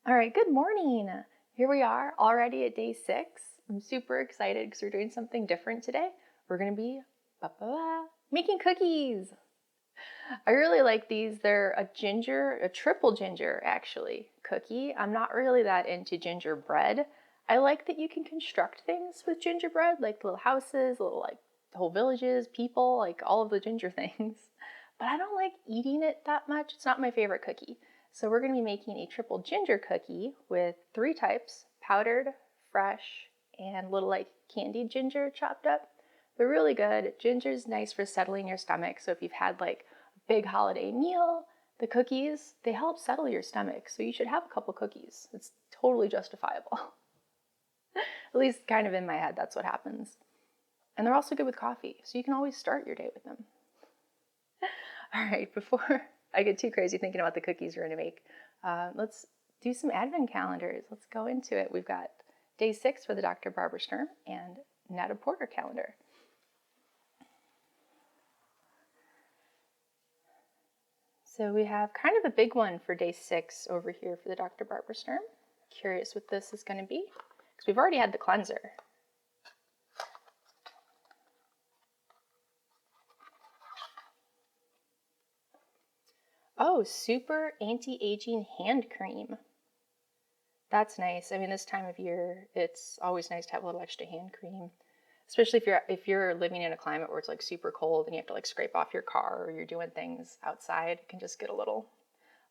All right, good morning. Here we are already at day 6. I'm super excited because we're doing something different today. We're going to be making cookies. I really like these. They're a triple ginger actually, cookie. I'm not really that into gingerbread. I like that you can construct things with gingerbread, like little houses, little like whole villages, people, like all of the ginger things. But I don't like eating it that much. It's not my favorite cookie. So we're going to be making a triple ginger cookie with 3 types: powdered, fresh, and little like candied ginger chopped up. They're really good. Ginger's nice for settling your stomach. So if you've had like a big holiday meal, the cookies, they help settle your stomach. So you should have a couple cookies. It's totally justifiable. At least kind of in my head, that's what happens. And they're also good with coffee. So you can always start your day with them. All right, before I get too crazy thinking about the cookies we're going to make, let's do some advent calendars. Let's go into it. We've got day 6 for the Dr. Barbara Sturm and Netta Porter calendar. So we have kind of a big one for day 6 over here for the Dr. Barbara Sturm. Curious what this is going to be, because we've already had the cleanser. Oh, super anti-aging hand cream. That's nice. I mean, this time of year, it's always nice to have a little extra hand cream, especially if you're living in a climate where it's like super cold and you have to like scrape off your car or you're doing things outside. It can just get a little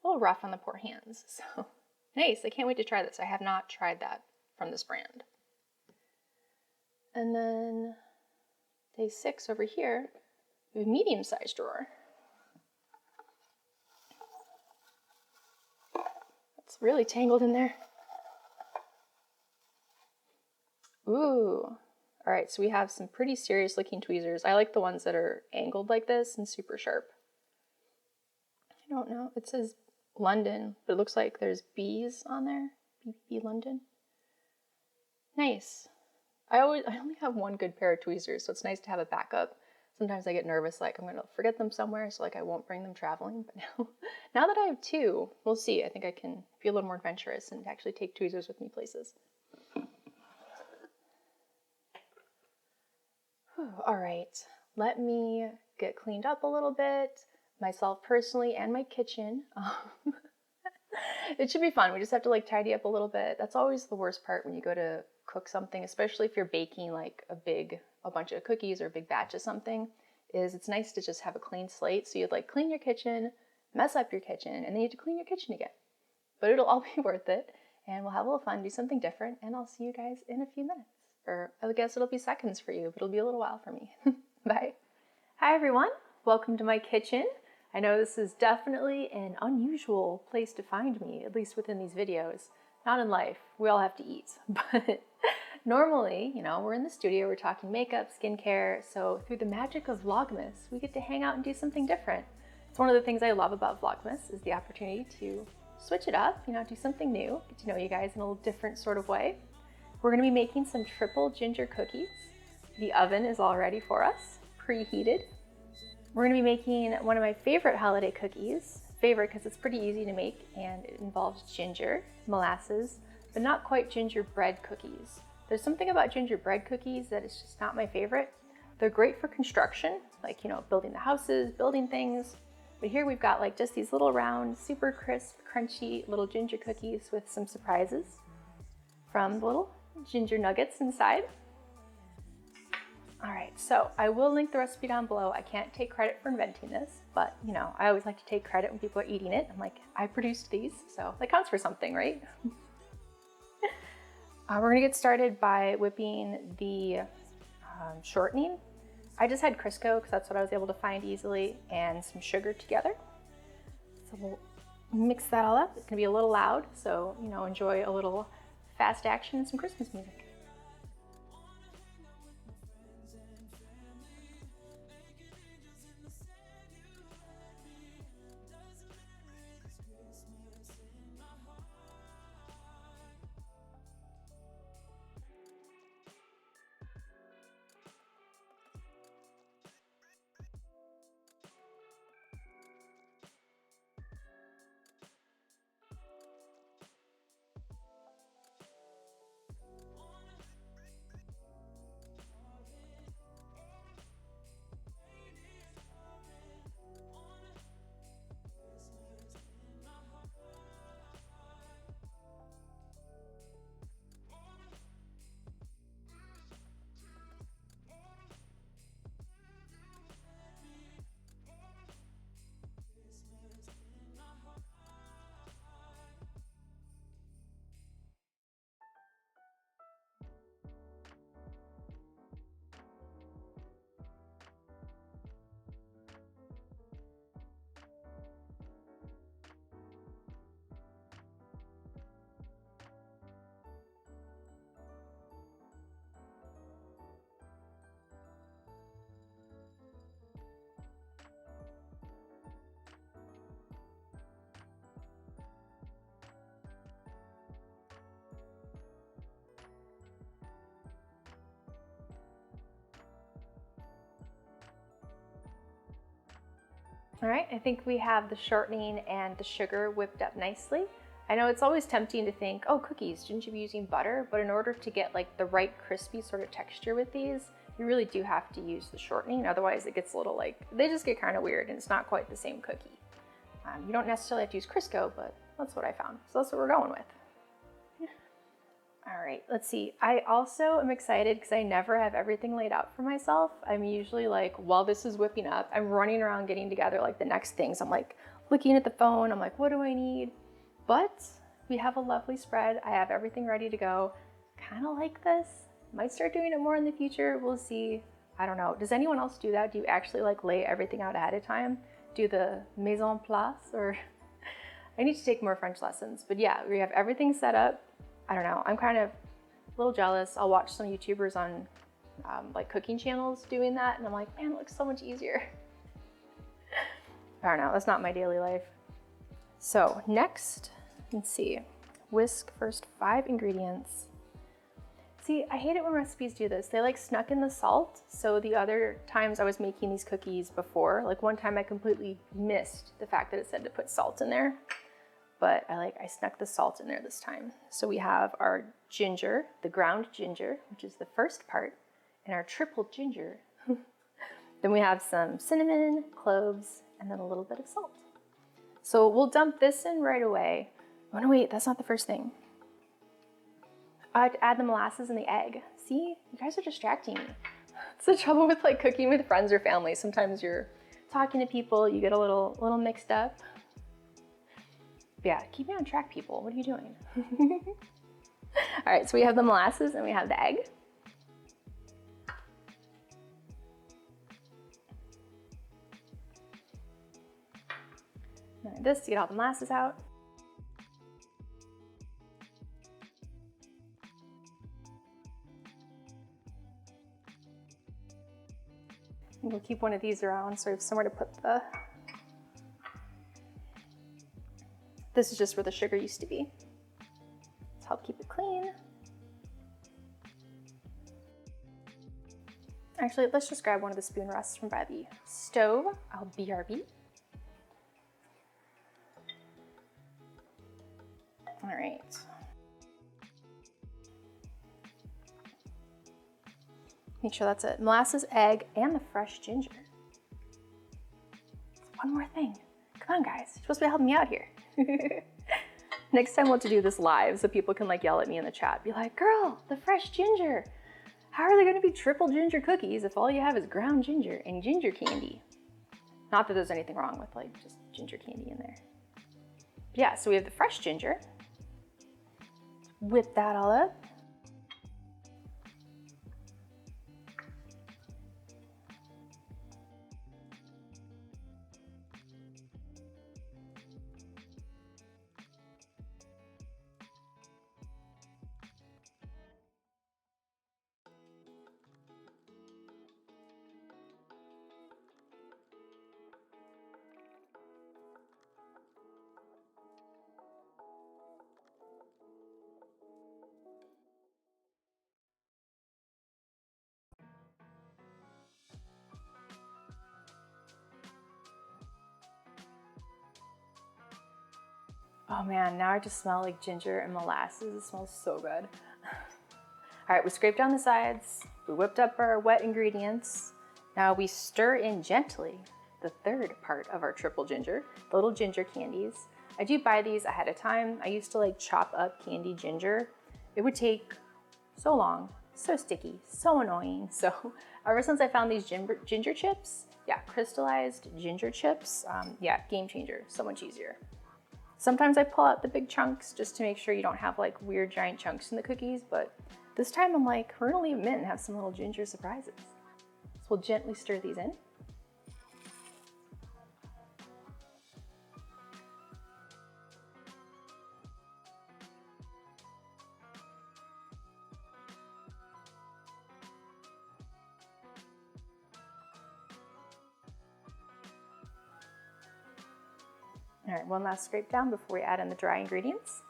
rough on the poor hands. So nice. I can't wait to try this. I have not tried that from this brand. And then day 6 over here, we have a medium-sized drawer. It's really tangled in there. Ooh. All right, so we have some pretty serious looking tweezers. I like the ones that are angled like this and super sharp. I don't know. It says London, but it looks like there's bees on there. BB London. Nice. I only have one good pair of tweezers, so it's nice to have a backup. Sometimes I get nervous, like I'm going to forget them somewhere, so like I won't bring them traveling. But now that I have 2, we'll see. I think I can be a little more adventurous and actually take tweezers with me places. All right, let me get cleaned up a little bit, myself personally and my kitchen. It should be fun. We just have to like tidy up a little bit. That's always the worst part when you go to cook something, especially if you're baking like a bunch of cookies or a big batch of something, is it's nice to just have a clean slate. So you'd like clean your kitchen, mess up your kitchen, and then you have to clean your kitchen again. But it'll all be worth it, and we'll have a little fun, do something different, and I'll see you guys in a few minutes. Or I guess it'll be seconds for you, but it'll be a little while for me. Bye. Hi everyone, welcome to my kitchen. I know this is definitely an unusual place to find me, at least within these videos. Not in life, we all have to eat, but normally, we're in the studio, we're talking makeup, skincare, so through the magic of Vlogmas, we get to hang out and do something different. It's one of the things I love about Vlogmas is the opportunity to switch it up, do something new, get to know you guys in a little different sort of way. We're going to be making some triple ginger cookies. The oven is all ready for us, preheated. We're going to be making one of my favorite holiday cookies. Favorite because it's pretty easy to make and it involves ginger, molasses, but not quite gingerbread cookies. There's something about gingerbread cookies that is just not my favorite. They're great for construction, like, building the houses, building things. But here we've got like just these little round, super crisp, crunchy little ginger cookies with some surprises from the little ginger nuggets inside. All right, so I will link the recipe down below. I can't take credit for inventing this, but I always like to take credit when people are eating it. I'm like, I produced these, so that counts for something, right? We're gonna get started by whipping the shortening. I just had Crisco because that's what I was able to find easily, and some sugar together. So we'll mix that all up. It's gonna be a little loud, so enjoy a little fast action and some Christmas music. All right, I think we have the shortening and the sugar whipped up nicely. I know it's always tempting to think, oh, cookies, shouldn't you be using butter? But in order to get like the right crispy sort of texture with these, you really do have to use the shortening. Otherwise it gets a little like, they just get kind of weird and it's not quite the same cookie. You don't necessarily have to use Crisco, but that's what I found. So that's what we're going with. All right, let's see. I also am excited because I never have everything laid out for myself. I'm usually like, while this is whipping up, I'm running around getting together like the next things. I'm like looking at the phone. I'm like, what do I need? But we have a lovely spread. I have everything ready to go. Kind of like this. Might start doing it more in the future. We'll see. I don't know. Does anyone else do that? Do you actually like lay everything out ahead of time? Do the mise en place? Or I need to take more French lessons. But yeah, we have everything set up. I don't know, I'm kind of a little jealous. I'll watch some YouTubers on like cooking channels doing that and I'm like, man, it looks so much easier. I don't know, that's not my daily life. So next, let's see, whisk first 5 ingredients. See, I hate it when recipes do this. They like snuck in the salt. So the other times I was making these cookies before, like one time I completely missed the fact that it said to put salt in there. But I snuck the salt in there this time. So we have our ginger, the ground ginger, which is the first part, and our triple ginger. Then we have some cinnamon, cloves, and then a little bit of salt. So we'll dump this in right away. Oh no, wait, that's not the first thing. I have to add the molasses and the egg. See, you guys are distracting me. It's the trouble with like cooking with friends or family. Sometimes you're talking to people, you get a little mixed up. Yeah, keep me on track, people. What are you doing? All right, so we have the molasses and we have the egg. This to get all the molasses out. And we'll keep one of these around so we have somewhere to put the... This is just where the sugar used to be. To help keep it clean. Actually, let's just grab one of the spoon rests from by the stove. I'll BRB. All right. Make sure that's it. Molasses, egg, and the fresh ginger. One more thing. Come on, guys. You're supposed to be helping me out here. Next time we'll have to do this live so people can like yell at me in the chat. Be like, girl, the fresh ginger. How are they gonna be triple ginger cookies if all you have is ground ginger and ginger candy? Not that there's anything wrong with like just ginger candy in there. But yeah, so we have the fresh ginger. Whip that all up. Oh man, now I just smell like ginger and molasses. It smells so good. All right, we scraped down the sides. We whipped up our wet ingredients. Now we stir in gently the third part of our triple ginger, the little ginger candies. I do buy these ahead of time. I used to like chop up candy ginger. It would take so long, so sticky, so annoying. So ever since I found these ginger chips, yeah, crystallized ginger chips, yeah, game changer, so much easier. Sometimes I pull out the big chunks just to make sure you don't have like weird giant chunks in the cookies, but this time I'm like, we're gonna leave them in and have some little ginger surprises. So we'll gently stir these in. All right, one last scrape down before we add in the dry ingredients.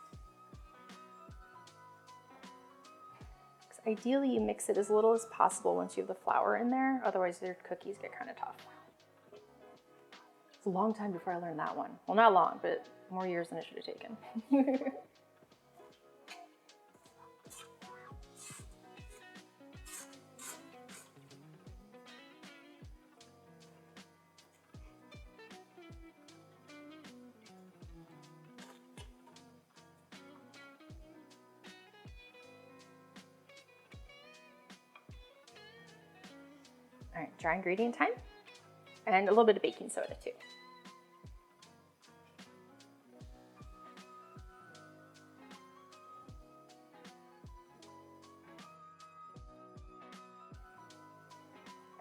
Ideally, you mix it as little as possible once you have the flour in there, otherwise your cookies get kind of tough. It's a long time before I learned that one. Well, not long, but more years than it should have taken. All right, dry ingredient time, and a little bit of baking soda too.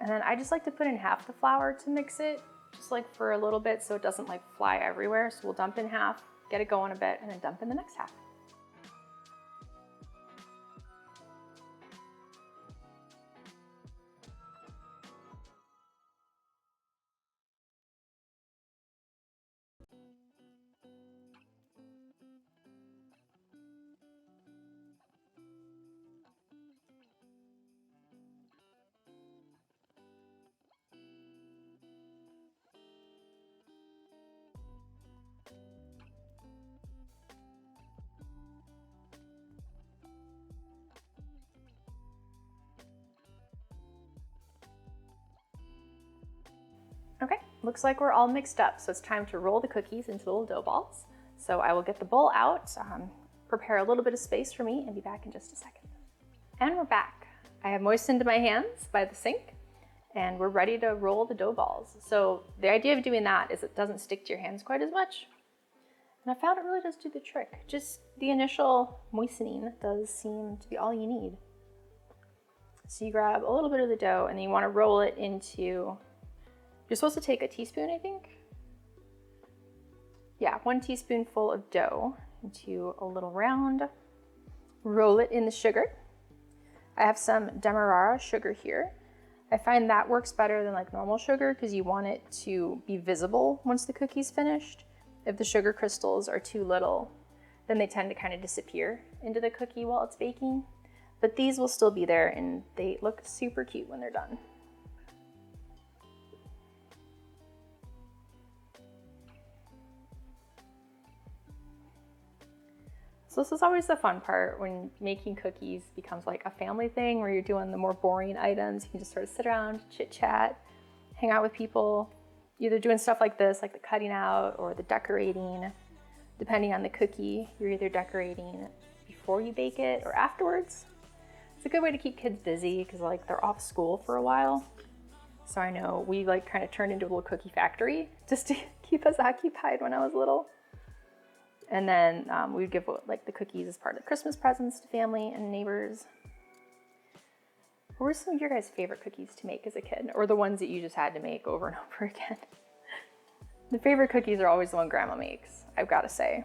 And then I just like to put in half the flour to mix it, just like for a little bit so it doesn't like fly everywhere. So we'll dump in half, get it going a bit, and then dump in the next half. Okay, looks like we're all mixed up, so it's time to roll the cookies into little dough balls. So I will get the bowl out, prepare a little bit of space for me, and be back in just a second. And we're back. I have moistened my hands by the sink, and we're ready to roll the dough balls. So the idea of doing that is it doesn't stick to your hands quite as much. And I found it really does do the trick. Just the initial moistening does seem to be all you need. So you grab a little bit of the dough, and then you want to roll it into, you're supposed to take a teaspoon, I think. Yeah, 1 teaspoonful of dough into a little round. Roll it in the sugar. I have some demerara sugar here. I find that works better than like normal sugar because you want it to be visible once the cookie's finished. If the sugar crystals are too little, then they tend to kind of disappear into the cookie while it's baking. But these will still be there and they look super cute when they're done. So this is always the fun part when making cookies becomes like a family thing where you're doing the more boring items. You can just sort of sit around, chit chat, hang out with people, either doing stuff like this, like the cutting out or the decorating. Depending on the cookie, you're either decorating before you bake it or afterwards. It's a good way to keep kids busy because like they're off school for a while. So I know we like kind of turned into a little cookie factory just to keep us occupied when I was little. And then we would give like the cookies as part of Christmas presents to family and neighbors. What were some of your guys' favorite cookies to make as a kid? Or the ones that you just had to make over and over again? The favorite cookies are always the one Grandma makes, I've got to say.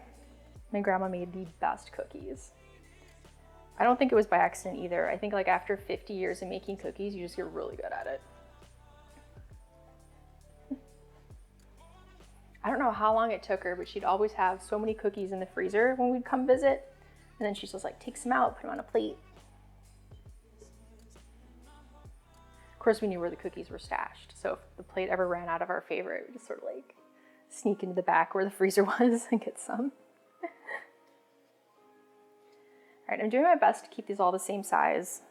My grandma made the best cookies. I don't think it was by accident either. I think like after 50 years of making cookies, you just get really good at it. I don't know how long it took her, but she'd always have so many cookies in the freezer when we'd come visit. And then she's just like, take some out, put them on a plate. Of course, we knew where the cookies were stashed. So if the plate ever ran out of our favorite, we'd just sort of like sneak into the back where the freezer was and get some. All right, I'm doing my best to keep these all the same size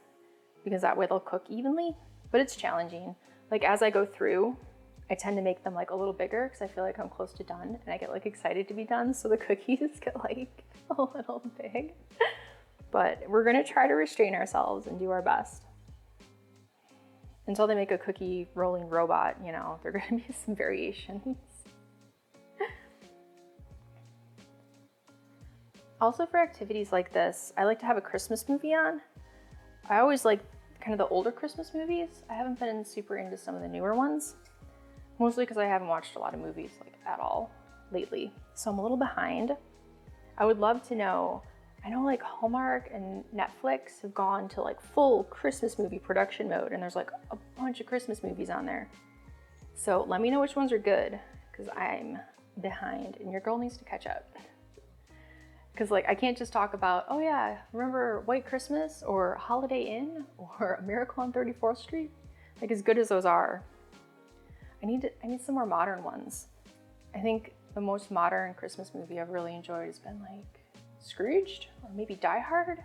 because that way they'll cook evenly, but it's challenging. Like as I go through, I tend to make them like a little bigger because I feel like I'm close to done and I get like excited to be done. So the cookies get like a little big, but we're gonna try to restrain ourselves and do our best. Until they make a cookie rolling robot, you know, there are gonna be some variations. Also for activities like this, I like to have a Christmas movie on. I always like kind of the older Christmas movies. I haven't been super into some of the newer ones. Mostly because I haven't watched a lot of movies like at all lately. So I'm a little behind. I would love to know, I know like Hallmark and Netflix have gone to like full Christmas movie production mode and there's like a bunch of Christmas movies on there. So let me know which ones are good because I'm behind and your girl needs to catch up. Because like I can't just talk about, oh yeah, remember White Christmas or Holiday Inn or A Miracle on 34th Street? Like as good as those are, I need some more modern ones. I think the most modern Christmas movie I've really enjoyed has been like Scrooged or maybe Die Hard.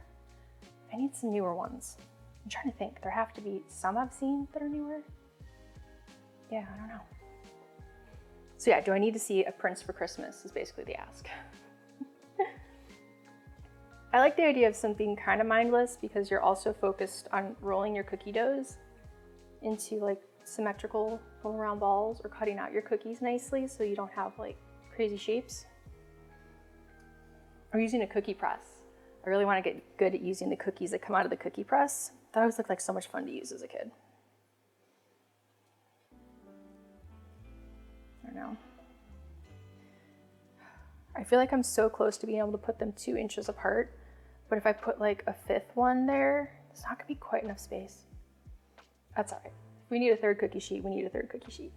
I need some newer ones. I'm trying to think. There have to be some I've seen that are newer. Yeah, I don't know. So yeah, do I need to see A Prince for Christmas is basically the ask. I like the idea of something kind of mindless because you're also focused on rolling your cookie doughs into like symmetrical little round balls or cutting out your cookies nicely so you don't have like crazy shapes. Or using a cookie press. I really want to get good at using the cookies that come out of the cookie press. That always looked like so much fun to use as a kid. I don't know. I feel like I'm so close to being able to put them 2 inches apart, but if I put like a 5th one there, it's not gonna be quite enough space. That's all right. If we need a 3rd cookie sheet, we need a 3rd cookie sheet.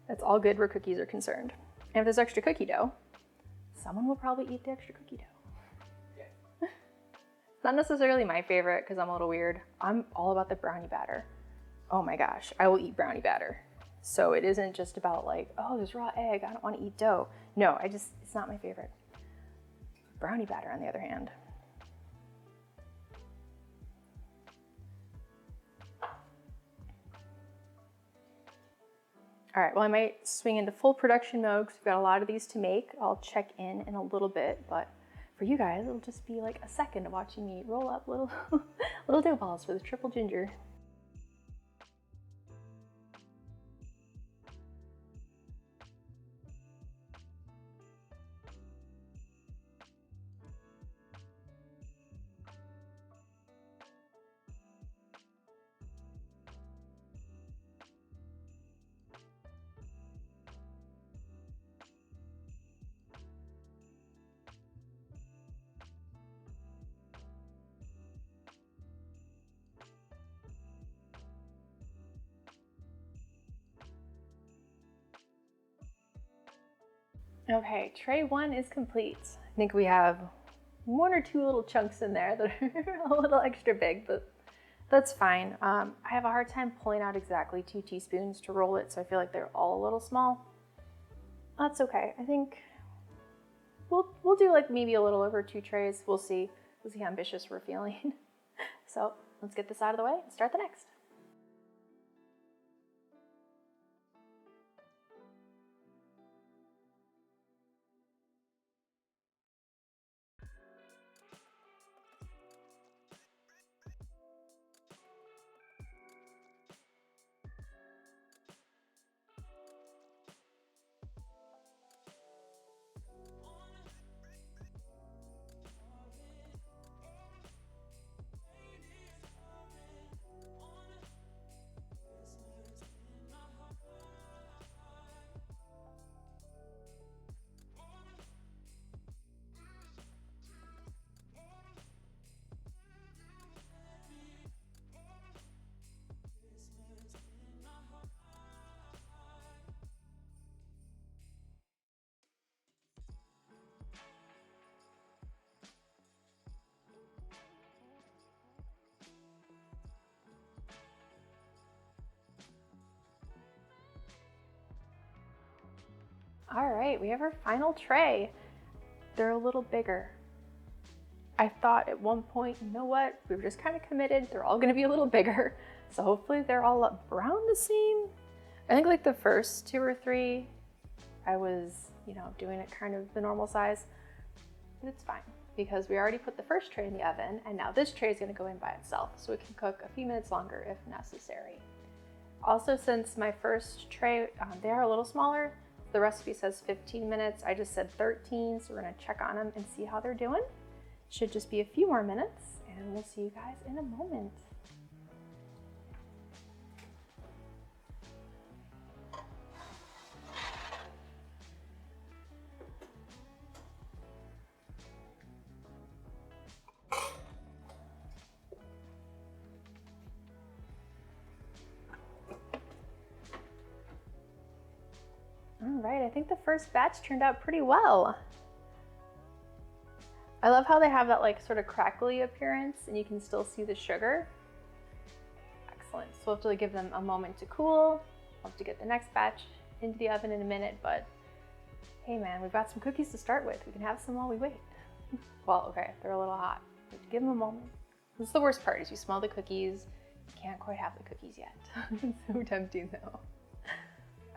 That's all good where cookies are concerned. And if there's extra cookie dough, someone will probably eat the extra cookie dough. It's not necessarily my favorite because I'm a little weird. I'm all about the brownie batter. Oh my gosh, I will eat brownie batter. So it isn't just about like, oh, there's raw egg, I don't want to eat dough. No, it's not my favorite. Brownie batter, on the other hand. All right, well, I might swing into full production mode because we've got a lot of these to make. I'll check in a little bit, but for you guys, it'll just be like a second of watching me roll up little, little dough balls for the triple ginger. Okay, tray 1 is complete. I think we have 1 or 2 little chunks in there that are a little extra big, but that's fine. I have a hard time pulling out exactly 2 teaspoons to roll it, so I feel like they're all a little small. That's okay. I think we'll do like maybe a little over 2 trays. We'll see how ambitious we're feeling. So let's get this out of the way and start the next. All right, we have our final tray. They're a little bigger. I thought at one point, you know what? We were just kind of committed. They're all gonna be a little bigger. So hopefully they're all around the same. I think like the first 2 or 3, I was, doing it kind of the normal size, but it's fine because we already put the first tray in the oven and now this tray is gonna go in by itself so it can cook a few minutes longer if necessary. Also, since my first tray, they are a little smaller, the recipe says 15 minutes. I just said 13, so we're gonna check on them and see how they're doing. Should just be a few more minutes and we'll see you guys in a moment. All right, I think the first batch turned out pretty well. I love how they have that like sort of crackly appearance and you can still see the sugar. Excellent, so we'll have to give them a moment to cool. We'll have to get the next batch into the oven in a minute, but hey man, we've got some cookies to start with. We can have some while we wait. Well, okay, they're a little hot. Give them a moment. This is the worst part, is you smell the cookies. You can't quite have the cookies yet. It's so tempting though.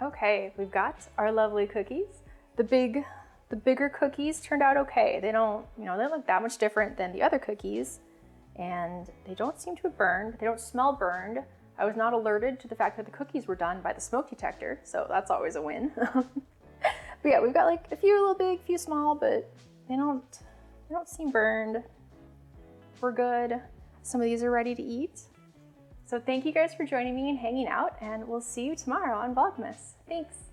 Okay, we've got our lovely cookies. The bigger cookies turned out okay. They don't look that much different than the other cookies, and they don't seem to have burned. They don't smell burned. I was not alerted to the fact that the cookies were done by the smoke detector, so that's always a win. But yeah, we've got like a few little big, few small, but they don't seem burned. We're good. Some of these are ready to eat. So thank you guys for joining me and hanging out, and we'll see you tomorrow on Vlogmas. Thanks.